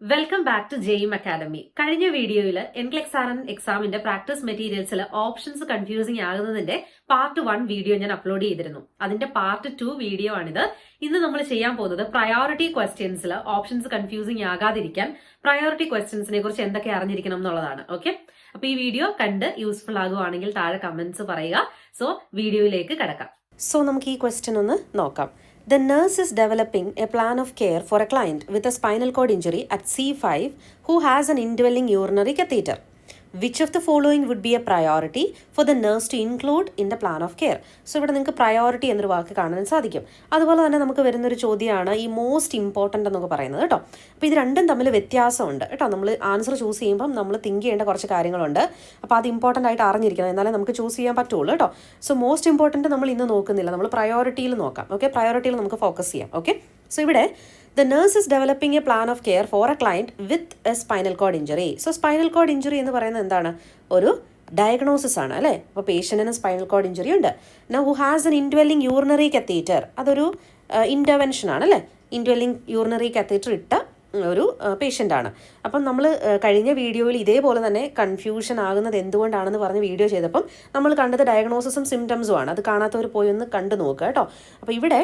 Welcome back to ജെയിം academy. കഴിഞ്ഞ വീഡിയോയിൽ എൻക്ലെക്സ് ആർ എൻ എക്സാമിന്റെ പ്രാക്ടീസ് മെറ്റീരിയൽസിൽ ഓപ്ഷൻസ് കൺഫ്യൂസിംഗ് ആകുന്നതിന്റെ പാർട്ട് 1 വീഡിയോ ഞാൻ അപ്ലോഡ് ചെയ്തിരുന്നു. അതിന്റെ പാർട്ട് 2 വീഡിയോ ആണിത്. ഇന്ന് നമ്മൾ ചെയ്യാൻ പോകുന്നത് പ്രയോറിറ്റി ക്വസ്റ്റ്യൻസിൽ ഓപ്ഷൻസ് കൺഫ്യൂസിംഗ് ആകാതിരിക്കാൻ പ്രയോറിറ്റി ക്വസ്റ്റ്യൻസിനെ കുറിച്ച് എന്തൊക്കെ അറിഞ്ഞിരിക്കണം എന്നുള്ളതാണ്. ഓക്കെ, അപ്പൊ ഈ വീഡിയോ കണ്ട് യൂസ്ഫുൾ ആകുവാണെങ്കിൽ താഴെ കമന്റ്സ് പറയുക. സോ വീഡിയോയിലേക്ക് കടക്കാം. സോ നമുക്ക് ഈ ക്വസ്റ്റ്യൻ ഒന്ന് നോക്കാം. The nurse is developing a plan of care for a client with a spinal cord injury at C5 who has an indwelling urinary catheter. Which of the following would be a priority for the nurse to include in the plan of care? So ഇവിടെ നിങ്ങൾക്ക് priority എന്നൊരു വാക്ക് കാണാൻ സാധിക്കും. അതുപോലെ തന്നെ നമുക്ക് വരുന്നൊരു ചോദ്യമാണ് ഈ മോസ്റ്റ് ഇമ്പോർട്ടൻ്റ് എന്നൊക്കെ പറയുന്നത് കേട്ടോ. അപ്പോൾ ഇത് രണ്ടും തമ്മിൽ വ്യത്യാസമുണ്ട് കേട്ടോ. നമ്മൾ ആൻസർ ചൂസ് ചെയ്യുമ്പം നമ്മൾ തിങ്ക് ചെയ്യേണ്ട കുറച്ച് കാര്യങ്ങളുണ്ട്. അപ്പോൾ അത് ഇമ്പോർട്ടൻ്റ് ആയിട്ട് അറിഞ്ഞിരിക്കണം, എന്നാലേ നമുക്ക് ചൂസ് ചെയ്യാൻ പറ്റുള്ളൂ കേട്ടോ. സോ മോസ്റ്റ് ഇമ്പോർട്ടൻ്റ് നമ്മൾ ഇന്ന് നോക്കുന്നില്ല, നമ്മൾ പ്രയോറിറ്റിയിൽ നോക്കാം. ഓക്കെ, പ്രയോറിറ്റിയിൽ നമുക്ക് ഫോക്കസ് ചെയ്യാം. ഓക്കെ, സോ ഇവിടെ the nurse is developing a plan of care for a client with a spinal cord injury. So spinal cord injury എന്ന് പറയുന്നത് എന്താണ്? ഒരു ഡയഗ്നോസിസ് ആണ് അല്ലേ. അപ്പോൾ പേഷ്യൻറ്റിന് സ്പൈനൽ കോഡ് ഇഞ്ചുറി ഉണ്ട്. Now who has an indwelling urinary catheter, അതൊരു intervention ആണ് അല്ലേ. ഇൻഡ്വെല്ലിംഗ് യൂറിനറി കത്തീറ്റർ ഇട്ട ഒരു പേഷ്യൻ്റ് ആണ്. അപ്പം നമ്മൾ കഴിഞ്ഞ വീഡിയോയിൽ ഇതേപോലെ തന്നെ കൺഫ്യൂഷൻ ആകുന്നത് എന്തുകൊണ്ടാണെന്ന് പറഞ്ഞ് വീഡിയോ ചെയ്തപ്പം നമ്മൾ കണ്ടത് ഡയഗ്നോസിസും സിംറ്റംസും ആണ്. അത് കാണാത്തവർ പോയി ഒന്ന് കണ്ടു നോക്കുക കേട്ടോ. അപ്പോൾ ഇവിടെ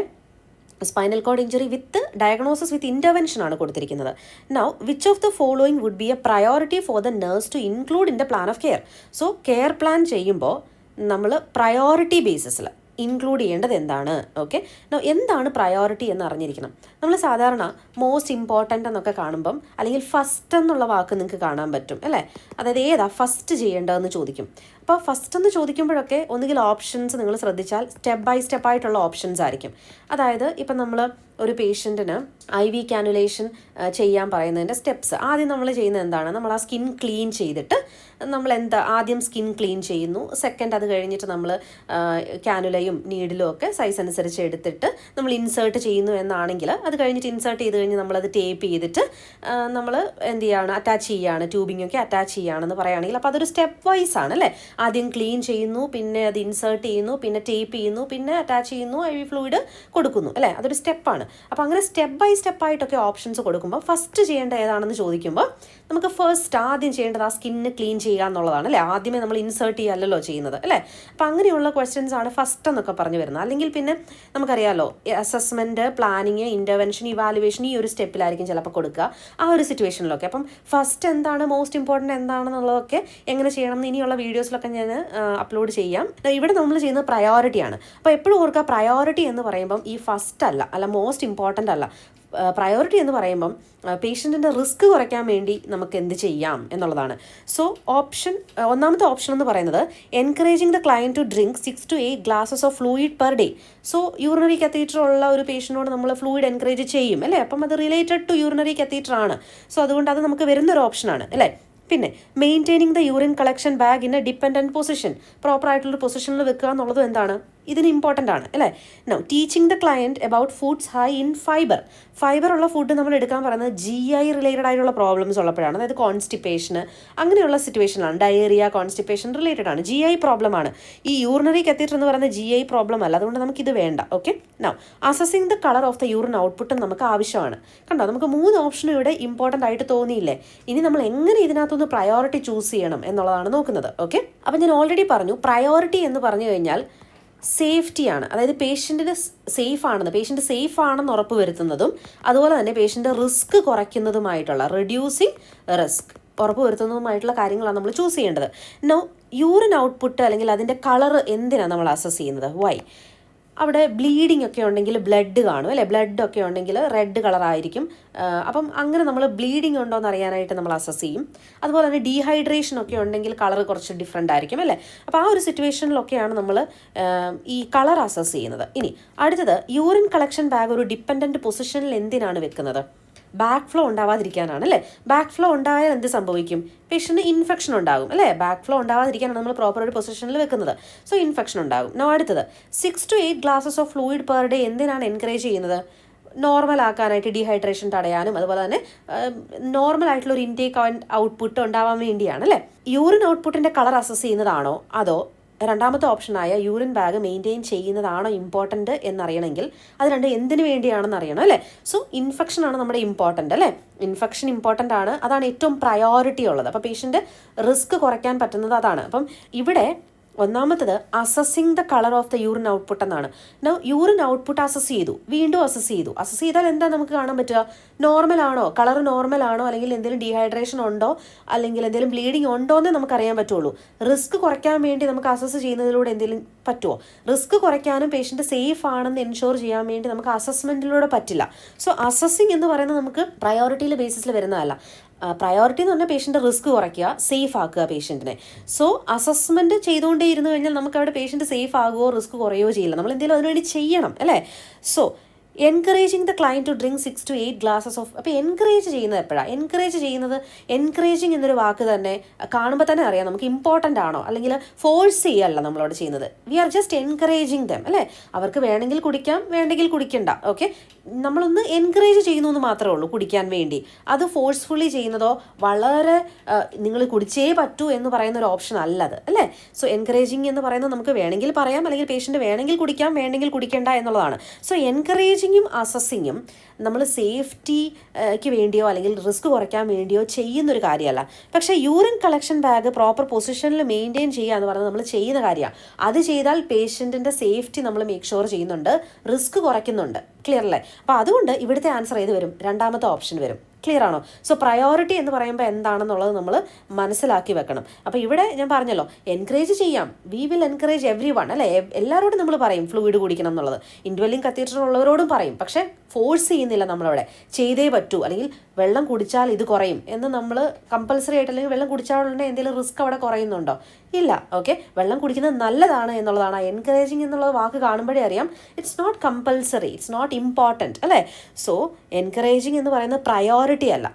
spinal cord injury with diagnosis with intervention ആണ് കൊടുത്തിരിക്കുന്നത്. Now which of the following would be a priority for the nurse to include in the plan of care? So care plan ചെയ്യുമ്പോൾ നമ്മൾ പ്രയോറിറ്റി ബേസിസിൽ ഇൻക്ലൂഡ് ചെയ്യേണ്ടത് എന്താണ്? Okay, എന്താണ് priority എന്ന് അറിഞ്ഞിരിക്കണം. നമ്മൾ സാധാരണ മോസ്റ്റ് ഇമ്പോർട്ടൻ്റ് എന്നൊക്കെ കാണുമ്പം അല്ലെങ്കിൽ ഫസ്റ്റ് എന്നുള്ള വാക്ക് നിങ്ങൾക്ക് കാണാൻ പറ്റും അല്ലേ. അതായത് ഏതാ ഫസ്റ്റ് ചെയ്യേണ്ടതെന്ന് ചോദിക്കും. അപ്പോൾ ഫസ്റ്റ് എന്ന് ചോദിക്കുമ്പോഴൊക്കെ ഒന്നുകിൽ ഓപ്ഷൻസ് നിങ്ങൾ ശ്രദ്ധിച്ചാൽ സ്റ്റെപ്പ് ബൈ സ്റ്റെപ്പ് ആയിട്ടുള്ള ഓപ്ഷൻസ് ആയിരിക്കും. അതായത് ഇപ്പം നമ്മൾ ഒരു പേഷ്യൻറ്റിന് IV കാനുലേഷൻ ചെയ്യാൻ പറയുന്നതിൻ്റെ സ്റ്റെപ്സ് ആദ്യം നമ്മൾ ചെയ്യുന്നത് എന്താണ്? നമ്മൾ ആ സ്കിൻ ക്ലീൻ ചെയ്തിട്ട് നമ്മൾ ആദ്യം സ്കിൻ ക്ലീൻ ചെയ്യുന്നു. സെക്കൻഡ് അത് കഴിഞ്ഞിട്ട് നമ്മൾ കാനുലയും നീഡിലും ഒക്കെ സൈസ് അനുസരിച്ച് എടുത്തിട്ട് നമ്മൾ ഇൻസേർട്ട് ചെയ്യുന്നു എന്നാണെങ്കിൽ അത് കഴിഞ്ഞിട്ട് ഇൻസേർട്ട് ചെയ്ത് കഴിഞ്ഞ് നമ്മളത് ടേപ്പ് ചെയ്തിട്ട് നമ്മൾ എന്ത് ചെയ്യാണ്? അറ്റാച്ച് ചെയ്യുകയാണ്, ട്യൂബിംഗ് ഒക്കെ അറ്റാച്ച് ചെയ്യുകയാണെന്ന് പറയുകയാണെങ്കിൽ അപ്പോൾ അതൊരു സ്റ്റെപ്പ് വൈസ് ആണ് അല്ലേ. ആദ്യം ക്ലീൻ ചെയ്യുന്നു, പിന്നെ അത് ഇൻസേർട്ട് ചെയ്യുന്നു, പിന്നെ ടേപ്പ് ചെയ്യുന്നു, പിന്നെ അറ്റാച്ച് ചെയ്യുന്നു, IV ഫ്ലൂയിഡ് കൊടുക്കുന്നു അല്ലേ. അതൊരു സ്റ്റെപ്പാണ്. അപ്പോൾ അങ്ങനെ സ്റ്റെപ്പ് ബൈ സ്റ്റെപ്പായിട്ടൊക്കെ ഓപ്ഷൻസ് കൊടുക്കുമ്പോൾ ഫസ്റ്റ് ചെയ്യേണ്ട ഏതാണെന്ന് ചോദിക്കുമ്പോൾ നമുക്ക് ഫസ്റ്റ് ആദ്യം ചെയ്യേണ്ടത് ആ സ്കിന്ന് ക്ലീൻ ചെയ്യുക എന്നുള്ളതാണ് അല്ലേ. ആദ്യമേ നമ്മൾ ഇൻസേർട്ട് ചെയ്യല്ലോ ചെയ്യുന്നത് അല്ലേ. അപ്പോൾ അങ്ങനെയുള്ള ക്വസ്റ്റ്യൻസ് ആണ് ഫസ്റ്റ് എന്നൊക്കെ പറഞ്ഞു വരുന്നത്. അല്ലെങ്കിൽ പിന്നെ നമുക്കറിയാമല്ലോ അസസ്മെൻറ്റ്, പ്ലാനിങ്, ഇൻ്റർവെൻഷൻ, ഇവാലുവേഷൻ ഈ ഒരു സ്റ്റെപ്പിലായിരിക്കും ചിലപ്പോൾ കൊടുക്കുക ആ ഒരു സിറ്റുവേഷനിലൊക്കെ. അപ്പം ഫസ്റ്റ് എന്താണ്, മോസ്റ്റ് ഇമ്പോർട്ടൻ്റ് എന്താണെന്നുള്ളതൊക്കെ എങ്ങനെ ചെയ്യണം എന്ന് ഇനിയുള്ള വീഡിയോസിലൊക്കെ ഞാൻ അപ്ലോഡ് ചെയ്യാം. ഇവിടെ നമ്മൾ ചെയ്യുന്നത് പ്രയോറിറ്റിയാണ്. അപ്പോൾ എപ്പോഴും ഓർക്കുക, പ്രയോറിറ്റി എന്ന് പറയുമ്പം ഈ ഫസ്റ്റ് അല്ല മോസ്റ്റ് ഇമ്പോർട്ടൻ്റ് അല്ല. പ്രയോറിറ്റി എന്ന് പറയുമ്പം പേഷ്യൻറ്റിൻ്റെ റിസ്ക് കുറയ്ക്കാൻ വേണ്ടി നമുക്ക് എന്ത് ചെയ്യാം എന്നുള്ളതാണ്. സോ ഒന്നാമത്തെ ഓപ്ഷൻ എന്ന് പറയുന്നത് encouraging the client to drink 6 to 8 glasses of fluid per day. So urinary catheter ഉള്ള ഒരു പേഷ്യൻറ്റിനോട് നമ്മൾ ഫ്ലൂയിഡ് എൻകറേജ് ചെയ്യും അല്ലേ. അപ്പം അത് റിലേറ്റഡ് ടു യൂറിനറി കത്തീറ്റർ ആണ്. സോ അതുകൊണ്ട് അത് നമുക്ക് വരുന്നൊരു ഓപ്ഷനാണ് അല്ലേ. പിന്നെ maintaining the urine collection bag in A dependent position, proper ആയിട്ടുള്ള പൊസിഷനിൽ വെക്കുക എന്നുള്ളതും എന്താണ്, ഇതിന് ഇമ്പോർട്ടൻ്റ് ആണ് അല്ലേ. Now teaching the client about foods high in fibre ഉള്ള ഫുഡ് നമ്മൾ എടുക്കാൻ പറയുന്നത് GI റിലേറ്റഡ് ആയിട്ടുള്ള പ്രോബ്ലംസ് ഉള്ളപ്പോഴാണ്. അതായത് കോൺസ്റ്റിപ്പേഷന് അങ്ങനെയുള്ള സിറ്റുവേഷനാണ്. ഡയേറിയ, കോൺസ്റ്റിപ്പേഷൻ റിലേറ്റഡ് ആണ്, GI പ്രോബ്ലമാണ്. ഈ യൂറിനറി കത്തീറ്റർ എന്ന് പറയുന്നത് GI പ്രോബ്ലം അല്ല, അതുകൊണ്ട് നമുക്കിത് വേണ്ട. Okay, now assessing the colour of the urine ഔട്ട്പുട്ടും നമുക്ക് ആവശ്യമാണ്. കണ്ടോ, നമുക്ക് 3 ഓപ്ഷനും ഇവിടെ ഇമ്പോർട്ടൻ്റ് ആയിട്ട് തോന്നിയില്ലേ. ഇനി നമ്മൾ എങ്ങനെ ഇതിനകത്തുനിന്ന് പ്രയോറിറ്റി ചൂസ് ചെയ്യണം എന്നുള്ളതാണ് നോക്കുന്നത്. ഓക്കെ, അപ്പം ഞാൻ ഓൾറെഡി പറഞ്ഞു പ്രയോറിറ്റി എന്ന് പറഞ്ഞു കഴിഞ്ഞാൽ സേഫ്റ്റിയാണ്. അതായത് പേഷ്യൻറ്റിന് പേഷ്യൻ്റ് സേഫ് ആണെന്ന് ഉറപ്പ് വരുത്തുന്നതും അതുപോലെ തന്നെ പേഷ്യൻ്റ് റിസ്ക് കുറയ്ക്കുന്നതുമായിട്ടുള്ള റെഡ്യൂസിങ് റിസ്ക് ഉറപ്പ് വരുത്തുന്നതുമായിട്ടുള്ള കാര്യങ്ങളാണ് നമ്മൾ ചൂസ് ചെയ്യേണ്ടത്. നോ യൂറിൻ ഔട്ട്പുട്ട് അല്ലെങ്കിൽ അതിൻ്റെ കളറ് എന്തിനാണ് നമ്മൾ അസസ് ചെയ്യുന്നത്? വൈ? അവിടെ ബ്ലീഡിംഗ് ഒക്കെ ഉണ്ടെങ്കിൽ ബ്ലഡ് കാണും അല്ലേ. ബ്ലഡൊക്കെ ഉണ്ടെങ്കിൽ റെഡ് കളറായിരിക്കും. അപ്പം അങ്ങനെ നമ്മൾ ബ്ലീഡിംഗ് ഉണ്ടോ എന്ന് അറിയാനായിട്ട് നമ്മൾ അസസ് ചെയ്യും. അതുപോലെ തന്നെ ഡീഹൈഡ്രേഷൻ ഒക്കെ ഉണ്ടെങ്കിൽ കളർ കുറച്ച് ഡിഫറെൻ്റ് ആയിരിക്കും അല്ലേ. അപ്പോൾ ആ ഒരു സിറ്റുവേഷനിലൊക്കെയാണ് നമ്മൾ ഈ കളർ അസസ് ചെയ്യുന്നത്. ഇനി അടുത്തത് യൂറിൻ കളക്ഷൻ ബാഗ് ഒരു ഡിപ്പെൻഡൻറ്റ് പൊസിഷനിൽ എന്തിനാണ് വെക്കുന്നത്? ബാക്ക് ഫ്ലോ ഉണ്ടാവാതിരിക്കാനാണ് അല്ലേ. ബാക്ക് ഫ്ലോ ഉണ്ടായാൽ എന്ത് സംഭവിക്കും? പേഷ്യൻറ്റിന് ഇൻഫെക്ഷൻ ഉണ്ടാകും അല്ലേ. ബാക്ക് ഫ്ലോ ഉണ്ടാവാതിരിക്കാനാണ് നമ്മൾ പ്രോപ്പർ ഒരു പൊസിഷനിൽ വെക്കുന്നത്. സോ ഇൻഫെക്ഷൻ ഉണ്ടാകും. അടുത്തത് 6 to 8 glasses of fluid per day എന്തിനാണ് എൻകറേജ് ചെയ്യുന്നത്? നോർമൽ ആക്കാനായിട്ട്, ഡീഹൈഡ്രേഷൻ തടയാനും അതുപോലെ തന്നെ നോർമൽ ആയിട്ടുള്ള ഒരു ഇൻടേക്ക് ആൻഡ് ഔട്ട്പുട്ട് ഉണ്ടാവാൻ വേണ്ടിയാണ് അല്ലേ. യൂറിൻ ഔട്ട്പുട്ടിൻ്റെ കളർ അസസ് ചെയ്യുന്നതാണോ അതോ രണ്ടാമത്തെ ഓപ്ഷനായ യൂറിൻ ബാഗ് മെയിൻറ്റെയിൻ ചെയ്യുന്നതാണോ ഇമ്പോർട്ടൻറ്റ് എന്നറിയണമെങ്കിൽ അത് രണ്ടും എന്തിനു വേണ്ടിയാണെന്ന് അറിയണം അല്ലേ. സോ ഇൻഫെക്ഷനാണ് നമ്മുടെ ഇമ്പോർട്ടൻ്റ് അല്ലേ. ഇൻഫെക്ഷൻ ഇമ്പോർട്ടൻ്റ് ആണ്, അതാണ് ഏറ്റവും പ്രയോറിറ്റി ഉള്ളത്. അപ്പോൾ പേഷ്യൻ്റ് റിസ്ക് കുറയ്ക്കാൻ പറ്റുന്നത് അതാണ്. അപ്പം ഇവിടെ ഒന്നാമത്തത് assessing the colour of the urine output എന്നാണ്. യൂറിൻ ഔട്ട്പുട്ട് അസസ് ചെയ്തു, വീണ്ടും അസസ് ചെയ്താൽ എന്താ നമുക്ക് കാണാൻ പറ്റുക? നോർമൽ ആണോ, കളർ നോർമൽ ആണോ, അല്ലെങ്കിൽ എന്തെങ്കിലും ഡീഹൈഡ്രേഷൻ ഉണ്ടോ, അല്ലെങ്കിൽ എന്തെങ്കിലും ബ്ലീഡിങ് ഉണ്ടോ എന്ന് നമുക്ക് അറിയാൻ പറ്റുള്ളൂ. റിസ്ക് കുറയ്ക്കാൻ വേണ്ടി നമുക്ക് അസസ് ചെയ്യുന്നതിലൂടെ എന്തെങ്കിലും പറ്റുമോ? റിസ്ക് കുറയ്ക്കാനും പേഷ്യൻ്റ് സേഫ് ആണെന്ന് എൻഷുർ ചെയ്യാൻ വേണ്ടി നമുക്ക് അസസ്മെൻറ്റിലൂടെ പറ്റില്ല. സോ അസസിങ് എന്ന് പറയുന്നത് നമുക്ക് പ്രയോറിറ്റിയിലെ ബേസിസിൽ വരുന്നതല്ല. പ്രയോറിറ്റി എന്ന് പറഞ്ഞാൽ പേഷ്യൻ്റ് റിസ്ക് കുറയ്ക്കുക, സേഫ് ആക്കുക പേഷ്യൻറ്റിനെ. സോ അസസ്മെൻറ്റ് ചെയ്തുകൊണ്ടേ ഇരുന്ന് കഴിഞ്ഞാൽ നമുക്ക് അവിടെ പേഷ്യൻറ്റ് സേഫ് ആകുമോ റിസ്ക് കുറയുകയോ ചെയ്യില്ല. നമ്മൾ എന്തെങ്കിലും അതിനുവേണ്ടി ചെയ്യണം അല്ലേ. So encouraging the client to drink 6 to 8 glasses of. അപ്പോൾ എൻകറേജ് ചെയ്യുന്നത് എപ്പോഴാണ്? എൻകറേജിങ് എന്നൊരു വാക്ക് തന്നെ കാണുമ്പോൾ തന്നെ അറിയാം നമുക്ക് ഇമ്പോർട്ടൻ്റ് ആണോ, അല്ലെങ്കിൽ ഫോഴ്സ് ചെയ്യല്ല നമ്മളോട് ചെയ്യുന്നത്. We are just encouraging them അല്ലേ. അവർക്ക് വേണമെങ്കിൽ കുടിക്കാം, വേണ്ടെങ്കിൽ കുടിക്കണ്ട. ഓക്കെ, നമ്മളൊന്ന് എൻകറേജ് ചെയ്യുന്നു എന്ന് മാത്രമേ ഉള്ളൂ കുടിക്കാൻ വേണ്ടി. അത് ഫോഴ്സ്ഫുള്ളി ചെയ്യുന്നതോ വളരെ നിങ്ങൾ കുടിച്ചേ പറ്റൂ എന്ന് പറയുന്ന ഒരു ഓപ്ഷൻ അല്ലത് അല്ലേ. സോ എൻകറേജിങ് എന്ന് പറയുന്നത് നമുക്ക് വേണമെങ്കിൽ പറയാം, അല്ലെങ്കിൽ പേഷ്യൻ്റ് വേണമെങ്കിൽ കുടിക്കാം, വേണ്ടെങ്കിൽ കുടിക്കേണ്ട എന്നുള്ളതാണ്. സോ എൻകറേജിങ്ങും അസസിങ്ങും നമ്മൾ സേഫ്റ്റിക്ക് വേണ്ടിയോ അല്ലെങ്കിൽ റിസ്ക് കുറയ്ക്കാൻ വേണ്ടിയോ ചെയ്യുന്നൊരു കാര്യമല്ല. പക്ഷേ യൂറിൻ കളക്ഷൻ ബാഗ് പ്രോപ്പർ പൊസിഷനിൽ മെയിൻറ്റെയിൻ ചെയ്യുക എന്ന് പറയുന്നത് നമ്മൾ ചെയ്യുന്ന കാര്യമാണ്. അത് ചെയ്താൽ പേഷ്യൻറ്റിൻ്റെ സേഫ്റ്റി നമ്മൾ മേക്ക് ഷുവർ ചെയ്യുന്നുണ്ട്, റിസ്ക് കുറയ്ക്കുന്നുണ്ട്. ക്ലിയർ അല്ലേ. അപ്പോൾ അതുകൊണ്ട് ഇവിടുത്തെ ആൻസർ ഏത് വരും? രണ്ടാമത്തെ ഓപ്ഷൻ വരും. ക്ലിയർ ആണോ? സോ പ്രയോറിറ്റി എന്ന് പറയുമ്പോൾ എന്താണെന്നുള്ളത് നമ്മൾ മനസ്സിലാക്കി വെക്കണം. അപ്പോൾ ഇവിടെ ഞാൻ പറഞ്ഞല്ലോ, എൻകറേജ് ചെയ്യാം, we will encourage every one അല്ലേ. എല്ലാവരോടും നമ്മൾ പറയും ഫ്ലൂയിഡ് കുടിക്കണം എന്നുള്ളത്, ഇൻഡ്വെല്ലിംഗ് കത്തീറ്റർ ഉള്ളവരോടും പറയും. പക്ഷേ ഫോഴ്സ് ചെയ്യുന്നില്ല നമ്മളവിടെ, ചെയ്തേ പറ്റൂ, അല്ലെങ്കിൽ വെള്ളം കുടിച്ചാൽ ഇത് കുറയും എന്ന് നമ്മൾ കമ്പൽസറി ആയിട്ട്, അല്ലെങ്കിൽ വെള്ളം കുടിച്ചാലുണ്ടെങ്കിൽ എന്തെങ്കിലും റിസ്ക് അവിടെ കുറയുന്നുണ്ടോ? ഇല്ല. ഓക്കെ, വെള്ളം കുടിക്കുന്നത് നല്ലതാണ് എന്നുള്ളതാണ്. എൻകറേജിങ് എന്നുള്ള വാക്ക് കാണുമ്പോഴേ അറിയാം it's not compulsory, it's not important അല്ലേ. സോ എൻകറേജിങ് എന്ന് പറയുന്നത് പ്രയോറിറ്റി അല്ല,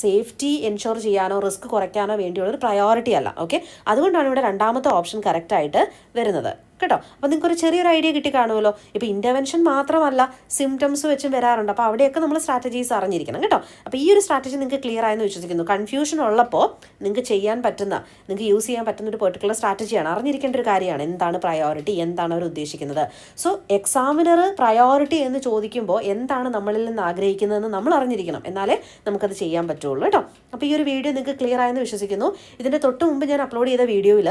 സേഫ്റ്റി എൻഷുർ ചെയ്യാനോ റിസ്ക് കുറയ്ക്കാനോ വേണ്ടിയുള്ളൊരു പ്രയോറിറ്റി അല്ല. ഓക്കെ, അതുകൊണ്ടാണ് ഇവിടെ രണ്ടാമത്തെ ഓപ്ഷൻ കറക്റ്റായിട്ട് വരുന്നത് കേട്ടോ. അപ്പോൾ നിങ്ങൾക്ക് ഒരു ചെറിയൊരു ഐഡിയ കിട്ടി കാണുമല്ലോ. ഇപ്പോൾ ഇൻ്റർവെൻഷൻ മാത്രമല്ല, സിംറ്റംസ് വെച്ചും വരാറുണ്ട്. അപ്പോൾ അവിടെയൊക്കെ നമ്മൾ സ്ട്രാറ്റജീസ് അറിഞ്ഞിരിക്കണം കേട്ടോ. അപ്പോൾ ഈ ഒരു സ്ട്രാറ്റജി നിങ്ങൾക്ക് ക്ലിയർ ആയെന്ന് വിശ്വസിക്കുന്നു. കൺഫ്യൂഷൻ ഉള്ളപ്പോൾ നിങ്ങൾക്ക് ചെയ്യാൻ പറ്റുന്ന, നിങ്ങൾക്ക് യൂസ് ചെയ്യാൻ പറ്റുന്ന ഒരു പെർട്ടിക്കുലർ സ്ട്രാറ്റജിയാണ്, അറിഞ്ഞിരിക്കേണ്ട ഒരു കാര്യമാണ്. എന്താണ് പ്രയോറിറ്റി, എന്താണ് അവർ ഉദ്ദേശിക്കുന്നത്. സോ എക്സാമിനർ പ്രയോറിറ്റി എന്ന് ചോദിക്കുമ്പോൾ എന്താണ് നമ്മളിൽ നിന്ന് ആഗ്രഹിക്കുന്നതെന്ന് നമ്മൾ അറിഞ്ഞിരിക്കണം, എന്നാലേ നമുക്കത് ചെയ്യാൻ പറ്റുള്ളൂ കേട്ടോ. അപ്പോൾ ഈ ഒരു വീഡിയോ നിങ്ങൾക്ക് ക്ലിയർ ആയെന്ന് വിശ്വസിക്കുന്നു. ഇതിൻ്റെ തൊട്ട് മുമ്പ് ഞാൻ അപ്ലോഡ് ചെയ്ത വീഡിയോയിൽ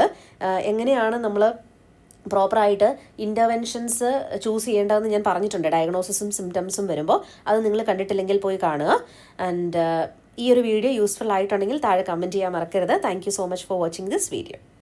എങ്ങനെയാണ് നമ്മൾ പ്രോപ്പറായിട്ട് ഇൻ്റർവെൻഷൻസ് ചൂസ് ചെയ്യേണ്ടതെന്ന് ഞാൻ പറഞ്ഞിട്ടുണ്ട്. ഡയഗ്നോസിസും സിംറ്റംസും വരുമ്പോൾ അത് നിങ്ങൾ കണ്ടിട്ടില്ലെങ്കിൽ പോയി കാണുക. ആൻഡ് ഈ ഒരു വീഡിയോ യൂസ്ഫുൾ ആയിട്ടുണ്ടെങ്കിൽ താഴെ കമൻറ്റ് ചെയ്യാൻ മറക്കരുത്. Thank you so much for watching this video.